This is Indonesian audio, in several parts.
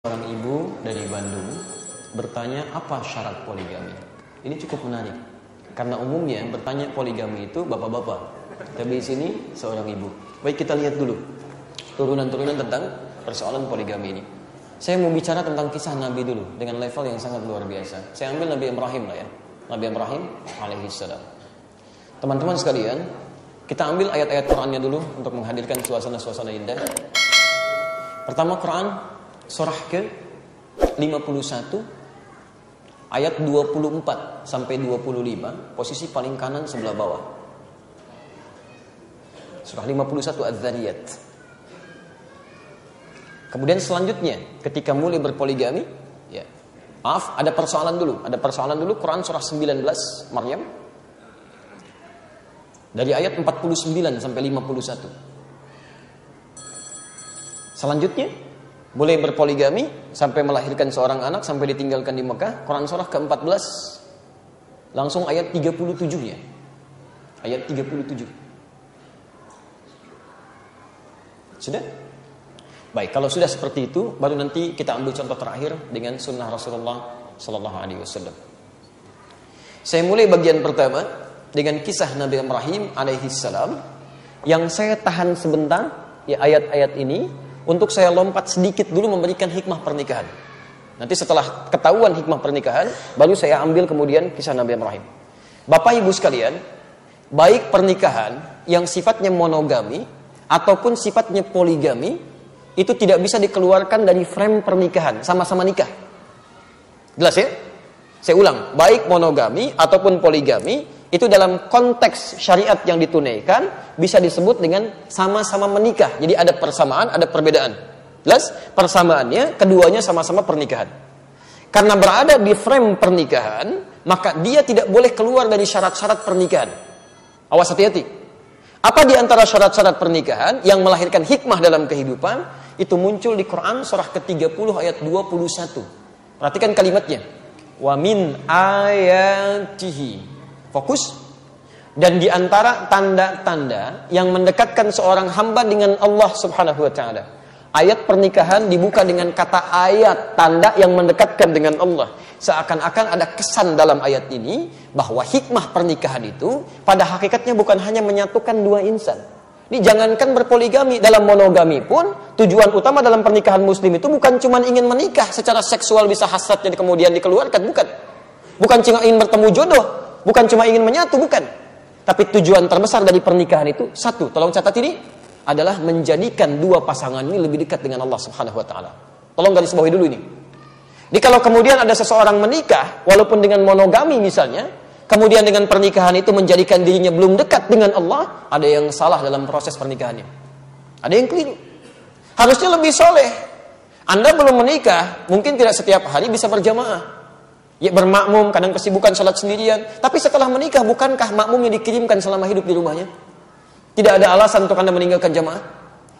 Seorang ibu dari Bandung bertanya apa syarat poligami. Ini cukup menarik karena umumnya bertanya poligami itu bapak-bapak, tapi di sini seorang ibu. Baik, kita lihat dulu turunan-turunan tentang persoalan poligami ini. Saya mau bicara tentang kisah Nabi dulu dengan level yang sangat luar biasa. Saya ambil Nabi Ibrahim lah ya, Nabi Ibrahim alaihissalam. Teman-teman sekalian, kita ambil ayat-ayat Qurannya dulu untuk menghadirkan suasana-suasana indah. Pertama, Quran surah ke-51 ayat 24 sampai 25, posisi paling kanan sebelah bawah. Surah 51 Az-Zariyat. Kemudian selanjutnya ketika mulai berpoligami, ya. Maaf, ada persoalan dulu Quran surah 19 Maryam dari ayat 49 sampai 51. Selanjutnya boleh berpoligami sampai melahirkan seorang anak sampai ditinggalkan di Mekah. Quran surah ke-14 langsung ayat 37-nya. Ayat 37. Sudah? Baik, kalau sudah seperti itu baru nanti kita ambil contoh terakhir dengan sunnah Rasulullah sallallahu alaihi wasallam. Saya mulai bagian pertama dengan kisah Nabi Ibrahim alaihi salam yang saya tahan sebentar ya ayat-ayat ini untuk saya lompat sedikit dulu memberikan hikmah pernikahan. Nanti setelah ketahuan hikmah pernikahan, baru saya ambil kemudian kisah Nabi Ibrahim. Bapak Ibu sekalian, baik pernikahan yang sifatnya monogami ataupun sifatnya poligami, itu tidak bisa dikeluarkan dari frame pernikahan, sama-sama nikah. Jelas ya? Saya ulang, baik monogami ataupun poligami, itu dalam konteks syariat yang ditunaikan bisa disebut dengan sama-sama menikah. Jadi ada persamaan, ada perbedaan. Jelas? Persamaannya keduanya sama-sama pernikahan. Karena berada di frame pernikahan, maka dia tidak boleh keluar dari syarat-syarat pernikahan. Awas, hati-hati. Apa di antara syarat-syarat pernikahan yang melahirkan hikmah dalam kehidupan? Itu muncul di Quran surah ke-30 ayat 21. Perhatikan kalimatnya. Wa min ayatihi. Fokus. Dan di antara tanda-tanda yang mendekatkan seorang hamba dengan Allah Subhanahu wa taala. Ayat pernikahan dibuka dengan kata ayat, tanda yang mendekatkan dengan Allah. Seakan-akan ada kesan dalam ayat ini bahwa hikmah pernikahan itu pada hakikatnya bukan hanya menyatukan dua insan. Ini jangankan berpoligami, dalam monogami pun tujuan utama dalam pernikahan muslim itu bukan cuma ingin menikah secara seksual bisa hasratnya kemudian dikeluarkan, bukan. Bukan cuma ingin bertemu jodoh, bukan cuma ingin menyatu, bukan. Tapi tujuan terbesar dari pernikahan itu satu, tolong catat ini, adalah menjadikan dua pasangan ini lebih dekat dengan Allah Subhanahu wa taala. Tolong garis bawahi dulu ini. Jadi kalau kemudian ada seseorang menikah walaupun dengan monogami misalnya, kemudian dengan pernikahan itu menjadikan dirinya belum dekat dengan Allah, ada yang salah dalam proses pernikahannya. Ada yang keliru. Harusnya lebih soleh. Anda belum menikah, mungkin tidak setiap hari bisa berjamaah. Ya bermakmum, kadang kesibukan salat sendirian. Tapi setelah menikah, bukankah makmumnya dikirimkan selama hidup di rumahnya? Tidak ada alasan untuk Anda meninggalkan jamaah.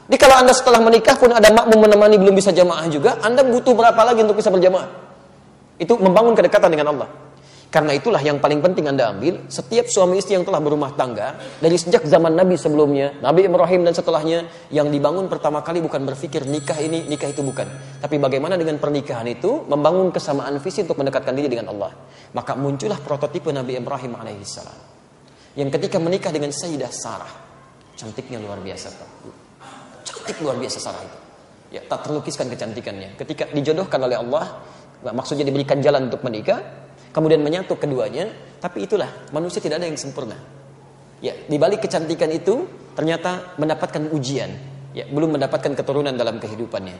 Jadi kalau Anda setelah menikah pun ada makmum menemani belum bisa jamaah juga, Anda butuh berapa lagi untuk bisa berjamaah? Itu membangun kedekatan dengan Allah. Karena itulah yang paling penting Anda ambil, setiap suami istri yang telah berumah tangga, dari sejak zaman Nabi sebelumnya, Nabi Ibrahim dan setelahnya, yang dibangun pertama kali bukan berpikir nikah ini, nikah itu bukan. Tapi bagaimana dengan pernikahan itu, membangun kesamaan visi untuk mendekatkan diri dengan Allah. Maka muncullah prototipe Nabi Ibrahim alaihissalam. Yang ketika menikah dengan Sayyidah Sarah, cantiknya luar biasa. Cantik luar biasa Sarah itu. Ya, tak terlukiskan kecantikannya. Ketika dijodohkan oleh Allah, maksudnya diberikan jalan untuk menikah, kemudian menyatu keduanya, tapi itulah manusia tidak ada yang sempurna. Ya, di balik kecantikan itu ternyata mendapatkan ujian, ya, belum mendapatkan keturunan dalam kehidupannya.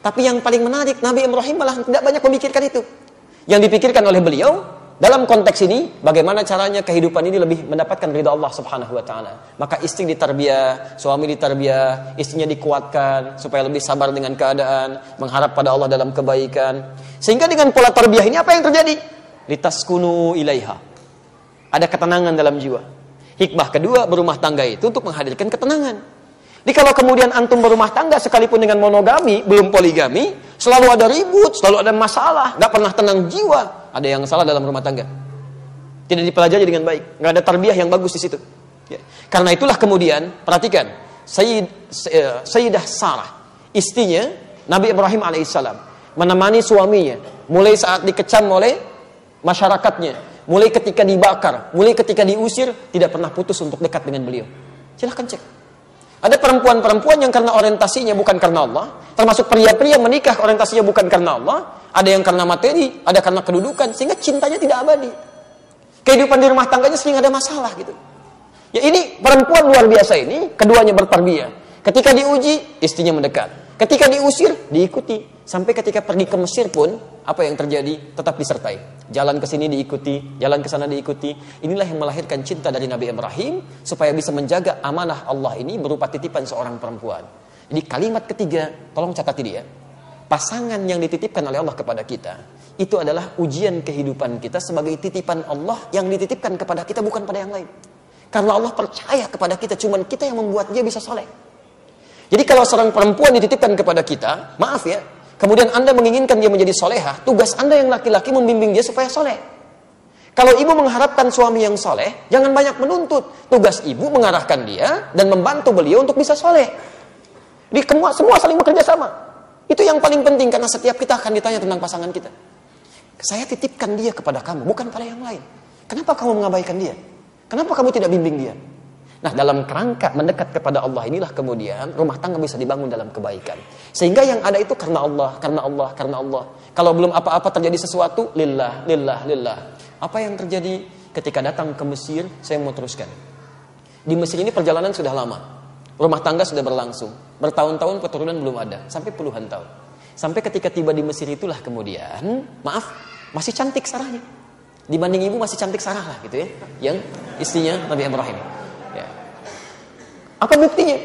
Tapi yang paling menarik, Nabi Ibrahim malah tidak banyak memikirkan itu. Yang dipikirkan oleh beliau dalam konteks ini, bagaimana caranya kehidupan ini lebih mendapatkan ridha Allah Subhanahu wa taala. Maka istri ditarbiyah, suami ditarbiyah, istrinya dikuatkan supaya lebih sabar dengan keadaan, mengharap pada Allah dalam kebaikan. Sehingga dengan pola tarbiyah ini apa yang terjadi? Litaskunu ilaiha. Ada ketenangan dalam jiwa. Hikmah kedua berumah tangga itu untuk menghadirkan ketenangan. Jadi kalau kemudian antum berumah tangga sekalipun dengan monogami, belum poligami, selalu ada ribut, selalu ada masalah, gak pernah tenang jiwa, ada yang salah dalam rumah tangga. Tidak dipelajari dengan baik, gak ada tarbiyah yang bagus di situ. Ya. Karena itulah kemudian, perhatikan, Sayyidah Sarah, istrinya Nabi Ibrahim alaihissalam, menemani suaminya, mulai saat dikecam oleh masyarakatnya, mulai ketika dibakar, mulai ketika diusir, tidak pernah putus untuk dekat dengan beliau. Silahkan cek. Ada perempuan-perempuan yang karena orientasinya bukan karena Allah, termasuk pria-pria menikah orientasinya bukan karena Allah, ada yang karena materi, ada karena kedudukan, sehingga cintanya tidak abadi. Kehidupan di rumah tangganya sering ada masalah gitu. Ya ini perempuan luar biasa ini, keduanya bertarbiyah. Ketika diuji, istrinya mendekat. Ketika diusir, diikuti. Sampai ketika pergi ke Mesir pun, apa yang terjadi? Tetap disertai. Jalan ke sini diikuti, jalan ke sana diikuti. Inilah yang melahirkan cinta dari Nabi Ibrahim, supaya bisa menjaga amanah Allah ini berupa titipan seorang perempuan. Jadi kalimat ketiga, tolong catat ini ya. Pasangan yang dititipkan oleh Allah kepada kita, itu adalah ujian kehidupan kita sebagai titipan Allah yang dititipkan kepada kita, bukan pada yang lain. Karena Allah percaya kepada kita, cuman kita yang membuat dia bisa soleh. Jadi kalau seorang perempuan dititipkan kepada kita, maaf ya, kemudian Anda menginginkan dia menjadi solehah, tugas Anda yang laki-laki membimbing dia supaya soleh. Kalau ibu mengharapkan suami yang soleh, jangan banyak menuntut. Tugas ibu mengarahkan dia dan membantu beliau untuk bisa soleh. Jadi semua saling bekerja sama. Itu yang paling penting, karena setiap kita akan ditanya tentang pasangan kita. Saya titipkan dia kepada kamu, bukan pada yang lain. Kenapa kamu mengabaikan dia? Kenapa kamu tidak bimbing dia? Nah, dalam kerangka mendekat kepada Allah inilah kemudian rumah tangga bisa dibangun dalam kebaikan. Sehingga yang ada itu karena Allah, karena Allah, karena Allah. Kalau belum apa-apa terjadi sesuatu, lillah, lillah, lillah. Apa yang terjadi ketika datang ke Mesir? Saya mau teruskan. Di Mesir ini perjalanan sudah lama. Rumah tangga sudah berlangsung. Bertahun-tahun keturunan belum ada. Sampai puluhan tahun. Sampai ketika tiba di Mesir itulah kemudian, maaf, masih cantik Sarahnya. Dibanding ibu masih cantik Sarah lah gitu ya. Yang istrinya Nabi Ibrahim. Ya. Apa buktinya?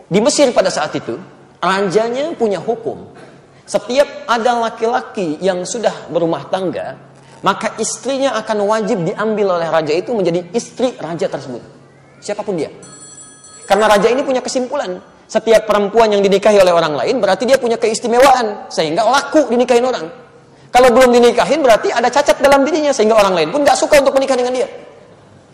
Di Mesir pada saat itu, rajanya punya hukum. Setiap ada laki-laki yang sudah berumah tangga, maka istrinya akan wajib diambil oleh raja itu menjadi istri raja tersebut. Siapapun dia. Karena raja ini punya kesimpulan. Setiap perempuan yang dinikahi oleh orang lain berarti dia punya keistimewaan. Sehingga laku dinikahin orang. Kalau belum dinikahin berarti ada cacat dalam dirinya. Sehingga orang lain pun gak suka untuk menikah dengan dia.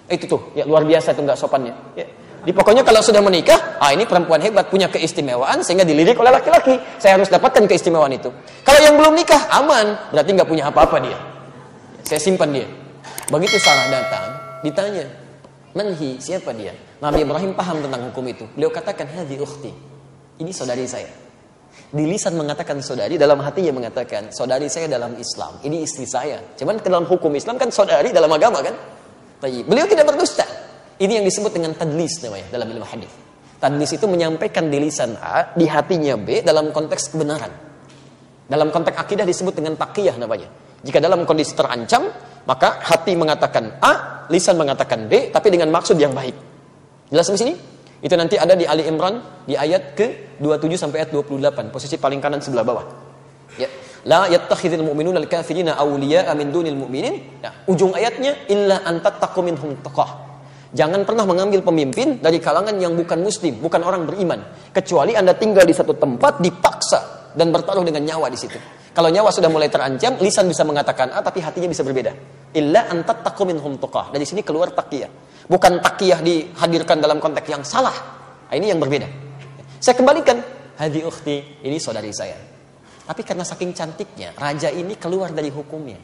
Itu tuh, ya luar biasa itu gak sopannya. Ya. Di pokoknya kalau sudah menikah, ini perempuan hebat, punya keistimewaan sehingga dilirik oleh laki-laki. Saya harus dapatkan keistimewaan itu. Kalau yang belum nikah, aman. Berarti gak punya apa-apa dia. Saya simpan dia. Begitu Sarah datang, ditanya, manhi, siapa dia? Nabi Ibrahim paham tentang hukum itu. Beliau katakan, hadhi ukhti. Ini saudari saya. Di lisan mengatakan saudari, dalam hatinya mengatakan, saudari saya dalam Islam. Ini istri saya. Cuman dalam hukum Islam kan saudari dalam agama kan? Beliau tidak berdusta. Ini yang disebut dengan tadlis namanya dalam ilmu hadis. Tadlis itu menyampaikan di lisan A, di hatinya B dalam konteks kebenaran. Dalam konteks akidah disebut dengan taqiyah namanya. Jika dalam kondisi terancam, maka hati mengatakan A, lisan mengatakan B, tapi dengan maksud yang baik. Jelas di sini? Itu nanti ada di Ali Imran di ayat ke-27 sampai ayat 28, posisi paling kanan sebelah bawah. Ya. La yattakhidhul mu'minuna al-kafirina awliya'a min dunil mu'minin. Nah, ujung ayatnya illa an tattaqu minhum tuqah. Jangan pernah mengambil pemimpin dari kalangan yang bukan muslim, bukan orang beriman, kecuali Anda tinggal di satu tempat dipaksa dan bertaruh dengan nyawa di situ. Kalau nyawa sudah mulai terancam, lisan bisa mengatakan A tapi hatinya bisa berbeda. Illa an tattaqu minhum tuqah. Dari sini keluar taqiyah. Bukan taqiyah dihadirkan dalam konteks yang salah. Ini yang berbeda. Saya kembalikan, hadhi ukhti, ini saudari saya. Tapi karena saking cantiknya, raja ini keluar dari hukumnya.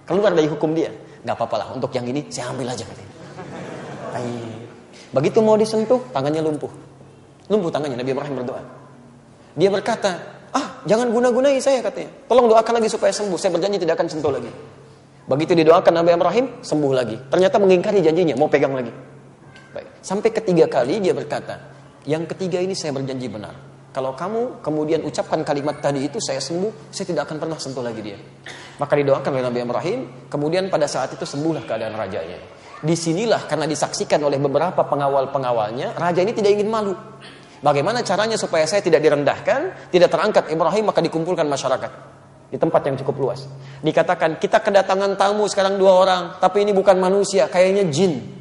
Keluar dari hukum dia. Gak apa-apa lah, untuk yang ini saya ambil aja katanya. Begitu mau disentuh, tangannya lumpuh. Lumpuh tangannya, Nabi Ibrahim berdoa. Dia berkata, jangan guna-gunai saya katanya. Tolong doakan lagi supaya sembuh, saya berjanji tidak akan sentuh lagi. Begitu didoakan Nabi Ibrahim, sembuh lagi. Ternyata mengingkari janjinya, mau pegang lagi. Baik. Sampai ketiga kali dia berkata, yang ketiga ini saya berjanji benar. Kalau kamu kemudian ucapkan kalimat tadi itu, saya sembuh, saya tidak akan pernah sentuh lagi dia. Maka didoakan oleh Nabi Ibrahim, kemudian pada saat itu sembuhlah keadaan rajanya. Disinilah karena disaksikan oleh beberapa pengawal-pengawalnya, raja ini tidak ingin malu. Bagaimana caranya supaya saya tidak direndahkan, tidak terangkat Ibrahim, maka dikumpulkan masyarakat. Di tempat yang cukup luas. Dikatakan, kita kedatangan tamu sekarang 2 orang, tapi ini bukan manusia, kayaknya jin.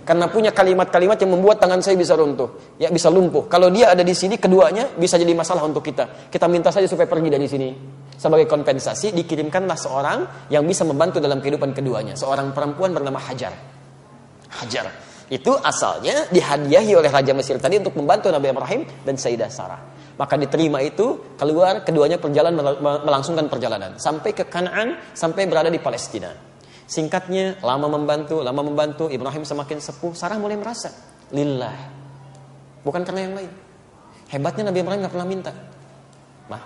Karena punya kalimat-kalimat yang membuat tangan saya bisa runtuh, ya bisa lumpuh. Kalau dia ada di sini, keduanya bisa jadi masalah untuk kita. Kita minta saja supaya pergi dari sini. Sebagai kompensasi, dikirimkanlah seorang yang bisa membantu dalam kehidupan keduanya. Seorang perempuan bernama Hajar. Hajar. Itu asalnya dihadiahi oleh Raja Mesir tadi untuk membantu Nabi Ibrahim dan Sayyidah Sarah. Maka diterima itu, keluar, keduanya melangsungkan perjalanan. Sampai ke Kanaan, sampai berada di Palestina. Singkatnya, lama membantu, Ibrahim semakin sepuh, Sarah mulai merasa, lillah. Bukan karena yang lain. Hebatnya Nabi Ibrahim gak pernah minta. Mah,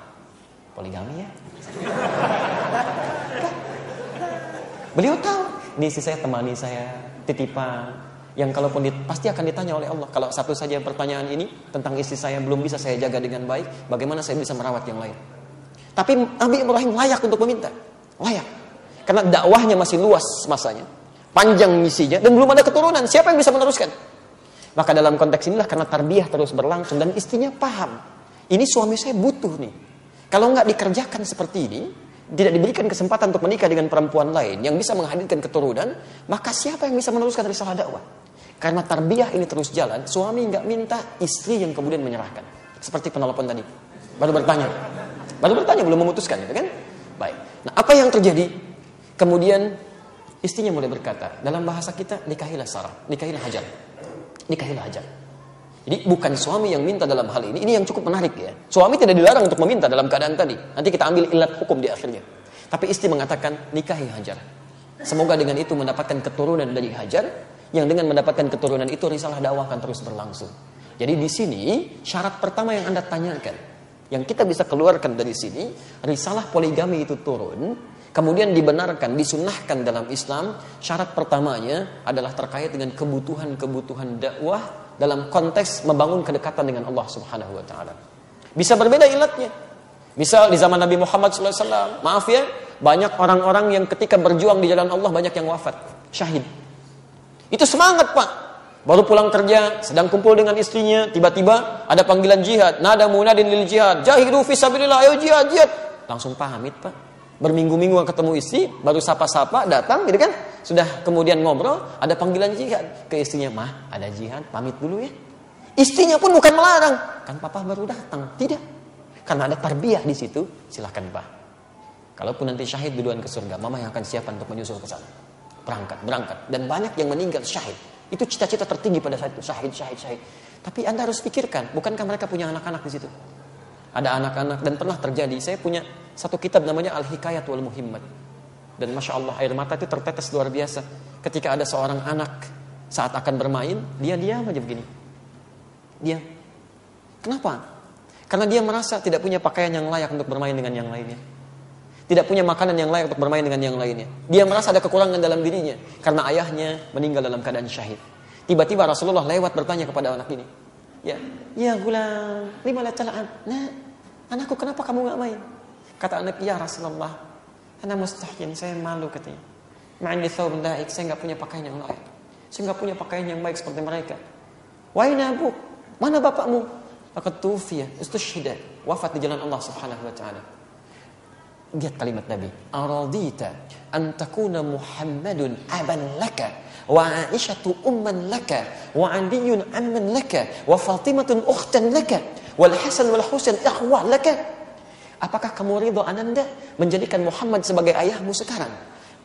poligami ya. Beliau tahu, ini istri saya, temani saya, titipan. Yang kalaupun pasti akan ditanya oleh Allah. Kalau satu saja pertanyaan ini tentang istri saya belum bisa saya jaga dengan baik, bagaimana saya bisa merawat yang lain? Tapi Nabi Ibrahim layak untuk meminta. Layak. Karena dakwahnya masih luas masanya. Panjang misinya dan belum ada keturunan. Siapa yang bisa meneruskan? Maka dalam konteks inilah karena tarbiyah terus berlangsung dan istrinya paham. Ini suami saya butuh nih. Kalau nggak dikerjakan seperti ini, tidak diberikan kesempatan untuk menikah dengan perempuan lain yang bisa menghadirkan keturunan, maka siapa yang bisa meneruskan risalah dakwah? Karena tarbiyah ini terus jalan, suami nggak minta, istri yang kemudian menyerahkan. Seperti penelpon tadi, baru bertanya, belum memutuskan, gitu kan? Baik. Nah, apa yang terjadi? Kemudian istrinya mulai berkata, dalam bahasa kita, nikahilah Sarah, nikahilah Hajar. Jadi bukan suami yang minta dalam hal ini yang cukup menarik ya. Suami tidak dilarang untuk meminta dalam keadaan tadi. Nanti kita ambil ilat hukum di akhirnya. Tapi istri mengatakan, nikahi Hajar. Semoga dengan itu mendapatkan keturunan dari Hajar, yang dengan mendapatkan keturunan itu risalah dakwah akan terus berlangsung. Jadi di sini syarat pertama yang Anda tanyakan, yang kita bisa keluarkan dari sini, risalah poligami itu turun, kemudian dibenarkan, disunnahkan dalam Islam. Syarat pertamanya adalah terkait dengan kebutuhan-kebutuhan dakwah dalam konteks membangun kedekatan dengan Allah Subhanahu wa taala. Bisa berbeda ilatnya. Misal di zaman Nabi Muhammad SAW, maaf ya, banyak orang-orang yang ketika berjuang di jalan Allah banyak yang wafat, syahid. Itu semangat Pak. Baru pulang kerja, sedang kumpul dengan istrinya, tiba-tiba ada panggilan jihad. Nada munadin lil jihad. Jahidu fi sabilillah, ayo jihad. Langsung pamit Pak. Berminggu-minggu ketemu istri, baru sapa-sapa, datang gitu kan. Sudah kemudian ngobrol, ada panggilan jihad. Ke istrinya, mah ada jihad, pamit dulu ya. Istrinya pun bukan melarang. Kan papa baru datang. Tidak. Karena ada tarbiyah di situ, silakan Pak. Kalaupun nanti syahid duluan ke surga, mama yang akan siapkan untuk menyusul ke sana. Berangkat. Dan banyak yang meninggal syahid. Itu cita-cita tertinggi pada saat itu. Syahid. Tapi Anda harus pikirkan, bukankah mereka punya anak-anak di situ? Ada anak-anak dan pernah terjadi. Saya punya satu kitab namanya Al-Hikayat wal Muhimmat. Dan Masya Allah air mata itu tertetes luar biasa. Ketika ada seorang anak saat akan bermain, dia diam aja begini. Diam. Kenapa? Karena dia merasa tidak punya pakaian yang layak untuk bermain dengan yang lainnya. Tidak punya makanan yang layak untuk bermain dengan yang lainnya. Dia merasa ada kekurangan dalam dirinya karena ayahnya meninggal dalam keadaan syahid. Tiba-tiba Rasulullah lewat bertanya kepada anak ini. Ya gulam, lima la tal'ab. Nah, anakku kenapa kamu enggak main? Kata anak, ya Rasulullah, ana mustahyin, saya malu katanya. Ma'ani thawb laik, saya enggak punya pakaian yang layak. Saya enggak punya pakaian yang baik seperti mereka. Wa aina abuk? Mana bapakmu? Faqad tufiya, istushhida, wafat di jalan Allah Subhanahu wa taala. Lihat kalimat Nabi, aradita an takuna Muhammadun aban laka wa Aisyatu umman laka wa Aliyun amman laka wa Fatimatun ukhtan laka wal Hasan wal Husain ikhwah laka. Apakah kamu ridho Ananda menjadikan Muhammad sebagai ayahmu sekarang,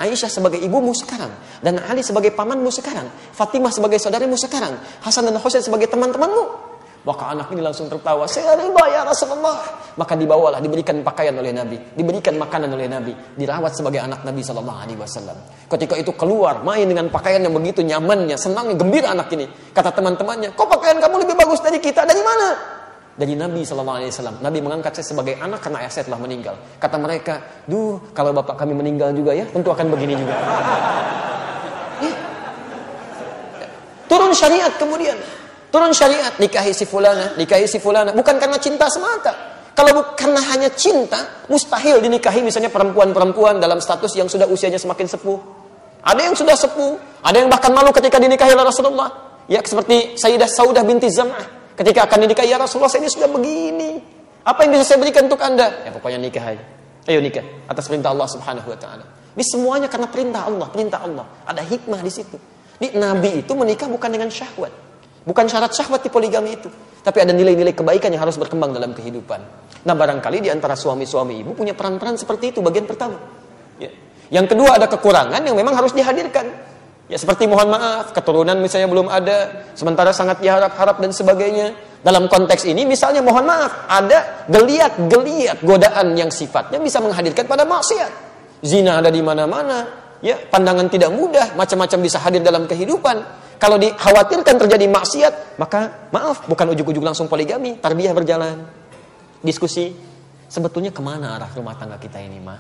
Aisyah sebagai ibumu sekarang, dan Ali sebagai pamanmu sekarang, Fatimah sebagai saudarimu sekarang, Hasan dan Husain sebagai teman-temanmu? Maka anak ini langsung tertawa, saya ridha ya Rasulullah. Maka dibawalah, diberikan pakaian oleh Nabi, diberikan makanan oleh Nabi, dirawat sebagai anak Nabi SAW. Ketika itu keluar, main dengan pakaian yang begitu nyamannya, senangnya, gembira anak ini. Kata teman-temannya, kok pakaian kamu lebih bagus dari kita? Dari mana? Dari Nabi SAW. Nabi mengangkat saya sebagai anak karena ayah saya telah meninggal. Kata mereka, kalau bapak kami meninggal juga ya, tentu akan begini juga. Turun syariat kemudian. Turun syariat, nikahi si fulana. Bukan karena cinta semata. Kalau karena hanya cinta, mustahil dinikahi misalnya perempuan-perempuan dalam status yang sudah usianya semakin sepuh. Ada yang sudah sepuh, ada yang bahkan malu ketika dinikahi oleh Rasulullah. Ya, seperti Sayyidah Saudah binti Zam'ah. Ketika akan dinikahi, ya Rasulullah, saya ini sudah begini. Apa yang bisa saya berikan untuk Anda? Ya pokoknya nikah aja. Ayo nikah atas perintah Allah Subhanahu wa taala. Ini semuanya karena perintah Allah. Ada hikmah di situ. Nabi itu menikah bukan dengan syahwat. Bukan syarat syahwat di poligami itu. Tapi ada nilai-nilai kebaikan yang harus berkembang dalam kehidupan. Nah, barangkali di antara suami-suami ibu punya peran-peran seperti itu, bagian pertama. Ya. Yang kedua, ada kekurangan yang memang harus dihadirkan. Ya, seperti mohon maaf, keturunan misalnya belum ada, sementara sangat diharap-harap dan sebagainya. Dalam konteks ini misalnya mohon maaf, ada geliat-geliat godaan yang sifatnya bisa menghadirkan pada maksiat. Zina ada di mana-mana, ya, pandangan tidak mudah, macam-macam bisa hadir dalam kehidupan. Kalau dikhawatirkan terjadi maksiat, maka maaf, bukan ujuk-ujuk langsung poligami, tarbiyah berjalan. Diskusi, sebetulnya kemana arah rumah tangga kita ini, Ma?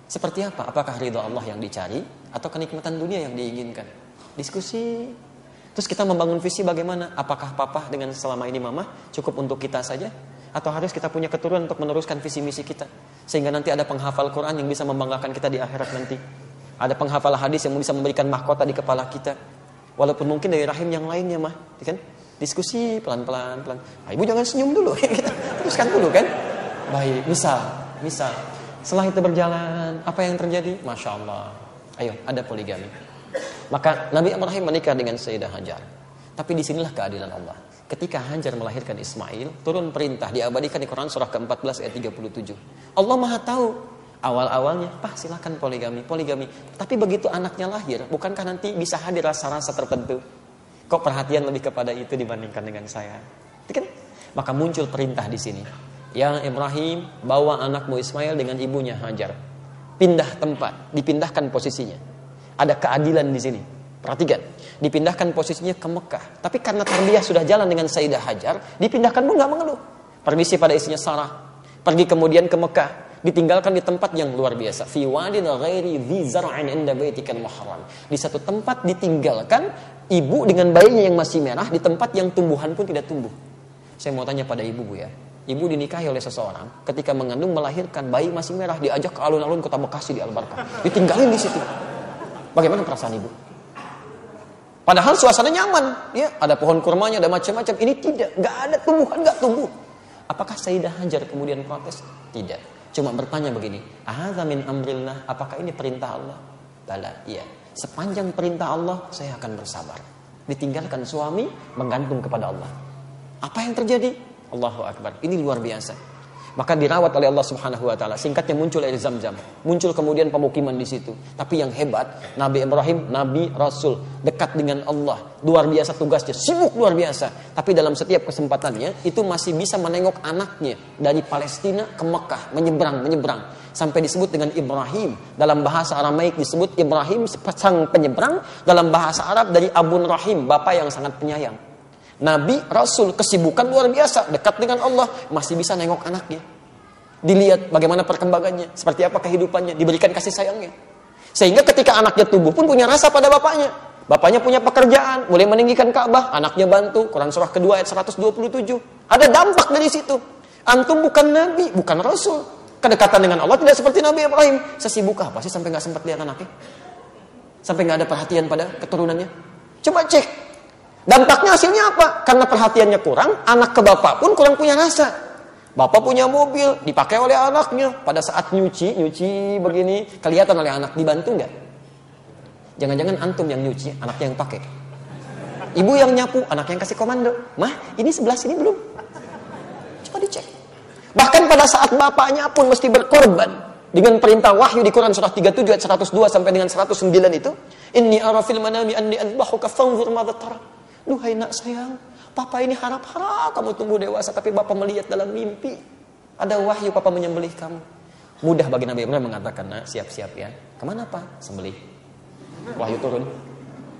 Seperti apa? Apakah ridha Allah yang dicari atau kenikmatan dunia yang diinginkan? Diskusi. Terus kita membangun visi bagaimana? Apakah papa dengan selama ini mama cukup untuk kita saja? Atau harus kita punya keturunan untuk meneruskan visi misi kita? Sehingga nanti ada penghafal Quran yang bisa membanggakan kita di akhirat nanti. Ada penghafal hadis yang bisa memberikan mahkota di kepala kita. Walaupun mungkin dari rahim yang lainnya, mah, kan? Diskusi pelan-pelan. Ibu jangan senyum dulu, teruskan dulu kan? Baik, misal. Setelah itu berjalan, apa yang terjadi? Masya Allah. Ayo, ada poligami. Maka Nabi Ibrahim menikah dengan Sayyidah Hajar. Tapi disinilah keadilan Allah. Ketika Hajar melahirkan Ismail, turun perintah diabadikan di Quran surah ke-14 ayat 37. Allah Maha tahu. Awal-awalnya, silakan poligami. Tapi begitu anaknya lahir, bukankah nanti bisa hadir rasa-rasa tertentu? Kok perhatian lebih kepada itu dibandingkan dengan saya? Kan? Maka muncul perintah di sini. Ya Ibrahim, bawa anakmu Ismail dengan ibunya Hajar. Pindah tempat, dipindahkan posisinya. Ada keadilan di sini. Perhatikan, dipindahkan posisinya ke Mekah. Tapi karena tarbiyah sudah jalan dengan Sayyidah Hajar, dipindahkan pun nggak mengeluh. Permisi pada istrinya Sarah. Pergi kemudian ke Mekah, ditinggalkan di tempat yang luar biasa. Fi wadin ghairi dzi zar'in inda baitikal muharram. Di satu tempat ditinggalkan ibu dengan bayinya yang masih merah di tempat yang tumbuhan pun tidak tumbuh. Saya mau tanya pada ibu, Bu, ya. Ibu dinikahi oleh seseorang, ketika mengandung melahirkan bayi masih merah, diajak ke alun-alun Kota Bekasi di Al-Barkah. Ditinggalin di situ. Bagaimana perasaan ibu? Padahal suasana nyaman, ya, ada pohon kurmanya, ada macam-macam. Ini tidak, nggak ada tumbuhan, nggak tumbuh. Apakah Sayyidah Hajar kemudian protes? Tidak. Cuma bertanya begini, ahadza min amrillah, apakah ini perintah Allah? Bala, iya. Sepanjang perintah Allah, saya akan bersabar. Ditinggalkan suami, menggantung kepada Allah. Apa yang terjadi? Allahu Akbar. Ini luar biasa. Maka dirawat oleh Allah Subhanahu wa taala. Singkatnya muncul air Zam-Zam. Muncul kemudian pemukiman di situ. Tapi yang hebat, Nabi Ibrahim, Nabi Rasul, dekat dengan Allah. Luar biasa tugasnya, sibuk luar biasa. Tapi dalam setiap kesempatannya itu masih bisa menengok anaknya dari Palestina ke Mekah, menyeberang. Sampai disebut dengan Ibrahim. Dalam bahasa Aramaik disebut Ibrahim sang penyeberang. Dalam bahasa Arab dari Abun Rahim, bapak yang sangat penyayang. Nabi, Rasul, kesibukan luar biasa, dekat dengan Allah, masih bisa nengok anaknya. Dilihat bagaimana perkembangannya, seperti apa kehidupannya, diberikan kasih sayangnya. Sehingga ketika anaknya tumbuh pun punya rasa pada bapaknya. Bapaknya punya pekerjaan, mulai meninggikan Ka'bah, anaknya bantu, Quran surah kedua ayat 127. Ada dampak dari situ. Antum bukan Nabi, bukan Rasul. Kedekatan dengan Allah tidak seperti Nabi Ibrahim. Sesibuk apa sih sampai gak sempat lihat anaknya? Sampai gak ada perhatian pada keturunannya? Coba cek. Dampaknya hasilnya apa? Karena perhatiannya kurang, anak ke bapak pun kurang punya rasa. Bapak punya mobil, dipakai oleh anaknya. Pada saat nyuci begini, kelihatan oleh anak, dibantu nggak? Jangan-jangan antum yang nyuci, anaknya yang pakai. Ibu yang nyapu, anak yang kasih komando. Mah, ini sebelah sini belum? Coba dicek. Bahkan pada saat bapaknya pun mesti berkorban. Dengan perintah wahyu di Quran surah 37 ayat 102 sampai dengan 109 itu. Inni ara fil manami anni adbahuka fanzur madza tara. Duhai nak sayang, papa ini harap-harap kamu tumbuh dewasa, tapi bapak melihat dalam mimpi. Ada wahyu papa menyembelih kamu. Mudah bagi Nabi Ibrahim mengatakan, nak siap-siap ya. Kemana pak? Sembelih. Wahyu turun.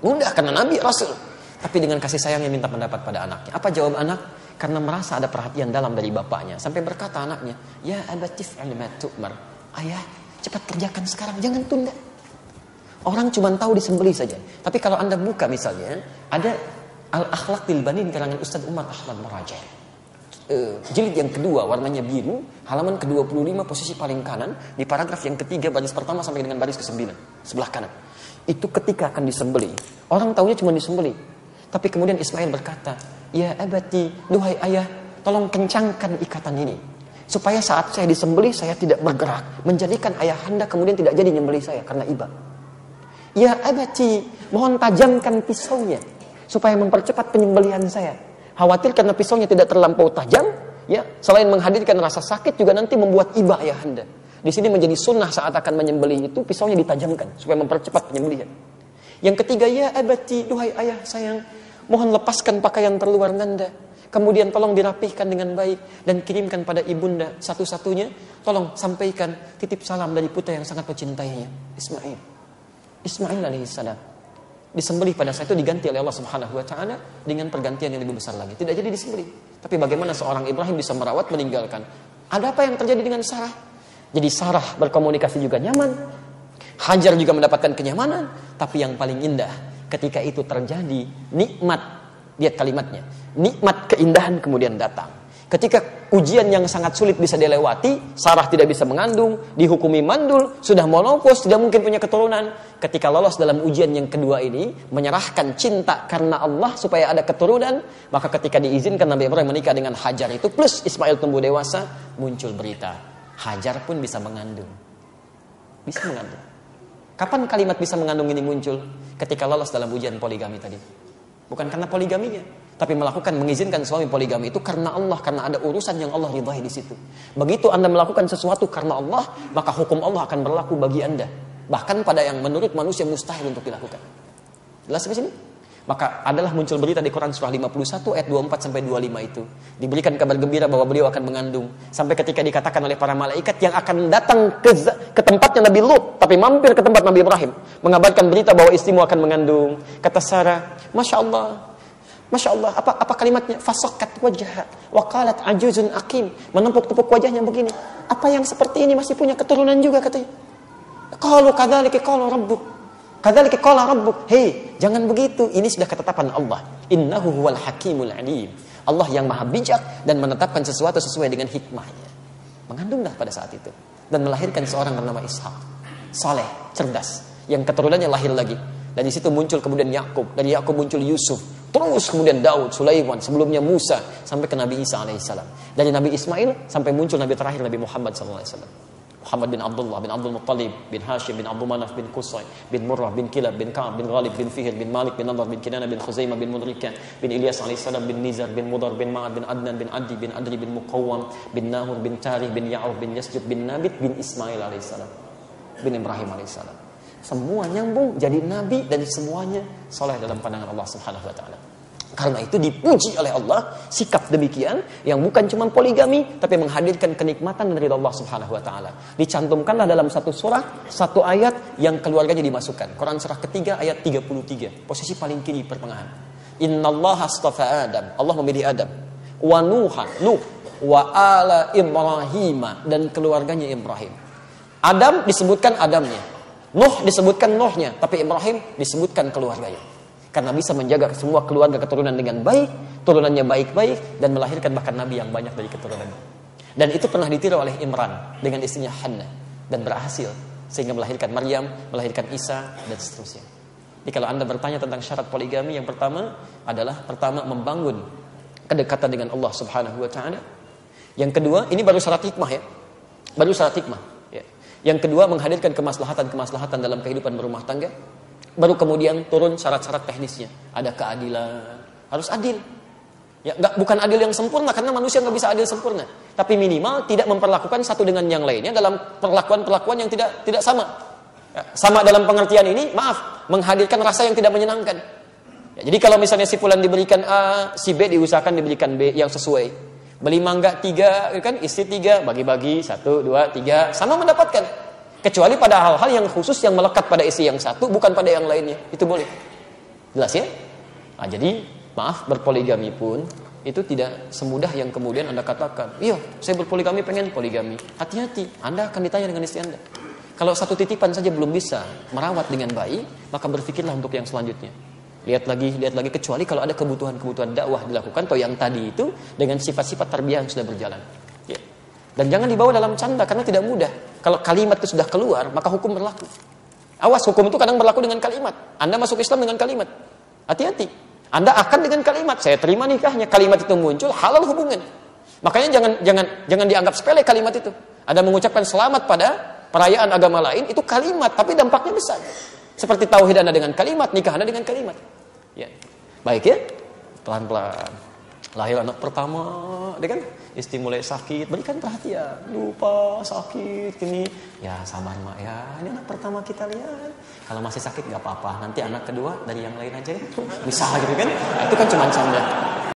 Mudah karena Nabi Rasul. Tapi dengan kasih sayangnya minta pendapat pada anaknya. Apa jawab anak? Karena merasa ada perhatian dalam dari bapaknya. Sampai berkata anaknya, ya abatif al-matu'mar. Ayah, cepat kerjakan sekarang, jangan tunda. Orang cuma tahu disembelih saja. Tapi kalau anda buka misalnya, ada Al-Akhlaq bil Banin karangan Ustaz Umar Ahmad Muraja. Jilid yang kedua, warnanya biru, halaman ke-25, posisi paling kanan, di paragraf yang ketiga, baris pertama sampai dengan baris ke-9, sebelah kanan. Itu ketika akan disembelih. Orang tahunya cuma disembelih. Tapi kemudian Ismail berkata, ya abati, duhai ayah, tolong kencangkan ikatan ini. Supaya saat saya disembelih, saya tidak bergerak. Menjadikan ayahanda kemudian tidak jadi nyembelih saya karena iba. Ya abati, mohon tajamkan pisaunya. Supaya mempercepat penyembelihan saya. Khawatir karena pisaunya tidak terlampau tajam, ya, selain menghadirkan rasa sakit juga nanti membuat iba ayahanda. Di sini menjadi sunnah saat akan menyembelih itu pisaunya ditajamkan supaya mempercepat penyembelihan. Yang ketiga, ya abati, duhai ayah sayang, mohon lepaskan pakaian terluar nanda. Kemudian tolong dirapihkan dengan baik dan kirimkan pada ibunda satu-satunya. Tolong sampaikan titip salam dari putra yang sangat mencintainya, Ismail. Ismail alaihissalam disembelih pada saat itu diganti oleh Allah Subhanahu wa taala dengan pergantian yang lebih besar lagi. Tidak jadi disembelih. Tapi bagaimana seorang Ibrahim bisa merawat, meninggalkan? Ada apa yang terjadi dengan Sarah? Jadi Sarah berkomunikasi juga nyaman. Hajar juga mendapatkan kenyamanan. Tapi yang paling indah ketika itu terjadi nikmat, lihat kalimatnya, nikmat keindahan kemudian datang. Ketika ujian yang sangat sulit bisa dilewati, Sarah tidak bisa mengandung, dihukumi mandul, sudah monopos, tidak mungkin punya keturunan. Ketika lolos dalam ujian yang kedua ini, menyerahkan cinta karena Allah supaya ada keturunan, maka ketika diizinkan Nabi Ibrahim menikah dengan Hajar itu, plus Ismail tumbuh dewasa, muncul berita, Hajar pun bisa mengandung. Bisa mengandung. Kapan kalimat bisa mengandung ini muncul? Ketika lolos dalam ujian poligami tadi. Bukan karena poligaminya, tapi mengizinkan suami poligami itu karena Allah, karena ada urusan yang Allah ridhai di situ. Begitu Anda melakukan sesuatu karena Allah, maka hukum Allah akan berlaku bagi Anda. Bahkan pada yang menurut manusia mustahil untuk dilakukan. Jelas sampai sini? Maka adalah muncul berita di Quran surah 51 ayat 24 sampai 25 itu. Diberikan kabar gembira bahwa beliau akan mengandung. Sampai ketika dikatakan oleh para malaikat yang akan datang ke tempatnya Nabi Lut, tapi mampir ke tempat Nabi Ibrahim, mengabarkan berita bahwa istrimu akan mengandung. Kata Sarah, Masya Allah, apa kalimatnya? Fasakkat wajah, waqalat ajuzun aqim, menempuk-tepuk wajahnya begini. Apa yang seperti ini masih punya keturunan juga katanya. Qalu kadzalika qala rabbuk. Kadzalika qala rabbuk. Hei, jangan begitu. Ini sudah ketetapan Allah. Innahu huwal hakimul alim. Allah yang maha bijak dan menetapkan sesuatu sesuai dengan hikmahnya. Mengandunglah pada saat itu dan melahirkan seorang bernama Ishak. Saleh, cerdas, yang keturunannya lahir lagi. Dari situ muncul kemudian Yakub, dari Yakub muncul Yusuf, terus kemudian Daud, Sulaiman, sebelumnya Musa, sampai ke Nabi Isa alaihissalam. Dari Nabi Ismail sampai muncul Nabi terakhir Nabi Muhammad sallallahu alaihi wasallam. Muhammad bin Abdullah bin Abdul Muttalib bin Hashim bin Abdul Manaf bin Qusay bin Murrah bin Kilab bin Ka'ab bin Ghalib bin Fihr bin Malik bin Nadar bin Kinana bin Khuzaimah bin Mudrika bin Ilyas alaihissalam bin Nizar bin Mudar bin Ma'ad bin Adnan bin Adi bin Adri bin Muqawwam bin Nahur bin Tarih bin Ya'uf bin Yasjud bin Nabit bin Ismail alaihissalam bin Ibrahim alaihissalam. Semua nyambung jadi nabi dan semuanya soleh dalam pandangan Allah Subhanahu wa taala. Karena itu dipuji oleh Allah sikap demikian yang bukan cuma poligami tapi menghadirkan kenikmatan dari Allah Subhanahu wa taala. Dicantumkanlah dalam satu surah, satu ayat yang keluarganya dimasukkan. Quran surah ketiga ayat 33, posisi paling kiri pertengahan. Innallaha astafa Adam, Allah memilih Adam. Wa Nuhan, Nuh, wa ala Ibrahim dan keluarganya Ibrahim. Adam disebutkan Adamnya, Nuh disebutkan Nuhnya, tapi Ibrahim disebutkan keluarganya. Karena bisa menjaga semua keluarga keturunan dengan baik, turunannya baik-baik, dan melahirkan bahkan nabi yang banyak dari keturunannya. Dan itu pernah ditiru oleh Imran dengan istrinya Hannah, dan berhasil, sehingga melahirkan Maryam, melahirkan Isa, dan seterusnya. Jadi kalau Anda bertanya tentang syarat poligami, yang pertama adalah membangun kedekatan dengan Allah Subhanahu wa taala. Yang kedua, ini baru syarat hikmah ya. Baru syarat hikmah ya. Yang kedua, menghadirkan kemaslahatan dalam kehidupan berumah tangga. Baru kemudian turun syarat-syarat teknisnya. Ada keadilan, harus adil. Ya, bukan adil yang sempurna karena manusia nggak bisa adil sempurna. Tapi minimal tidak memperlakukan satu dengan yang lainnya dalam perlakuan yang tidak sama. Ya, sama dalam pengertian ini, menghadirkan rasa yang tidak menyenangkan. Ya, jadi kalau misalnya si fulan diberikan A, si B diusahakan diberikan B yang sesuai. Beli mangga 3, kan istri 3, bagi-bagi 1, 2, 3, sama mendapatkan. Kecuali pada hal-hal yang khusus yang melekat pada istri yang satu, bukan pada yang lainnya. Itu boleh. Jelas ya? Nah, jadi, berpoligami pun itu tidak semudah yang kemudian Anda katakan, iya, saya berpoligami, pengen poligami. Hati-hati, Anda akan ditanya dengan istri Anda. Kalau satu titipan saja belum bisa merawat dengan baik, maka berpikirlah untuk yang selanjutnya. Lihat lagi, kecuali kalau ada kebutuhan-kebutuhan dakwah dilakukan, atau yang tadi itu dengan sifat-sifat tarbiyah yang sudah berjalan. Ya. Dan jangan dibawa dalam canda, karena tidak mudah. Kalau kalimat itu sudah keluar, maka hukum berlaku. Awas, hukum itu kadang berlaku dengan kalimat. Anda masuk Islam dengan kalimat. Hati-hati. Anda akan dengan kalimat, saya terima nikahnya. Kalimat itu muncul, halal hubungan. Makanya jangan dianggap sepele kalimat itu. Ada mengucapkan selamat pada perayaan agama lain, itu kalimat, tapi dampaknya besar. Seperti tauhid Anda dengan kalimat, nikah Anda dengan kalimat. Ya. Baik ya? Pelan-pelan. Lahir anak pertama, dia kan istri mulai sakit, berikan perhatian. Lupa sakit gini, ya sabar mak ya. Ini anak pertama kita lihat. Kalau masih sakit nggak apa-apa. Nanti anak kedua dari yang lain aja, bisa gitu kan? Nah, itu kan cuma canda.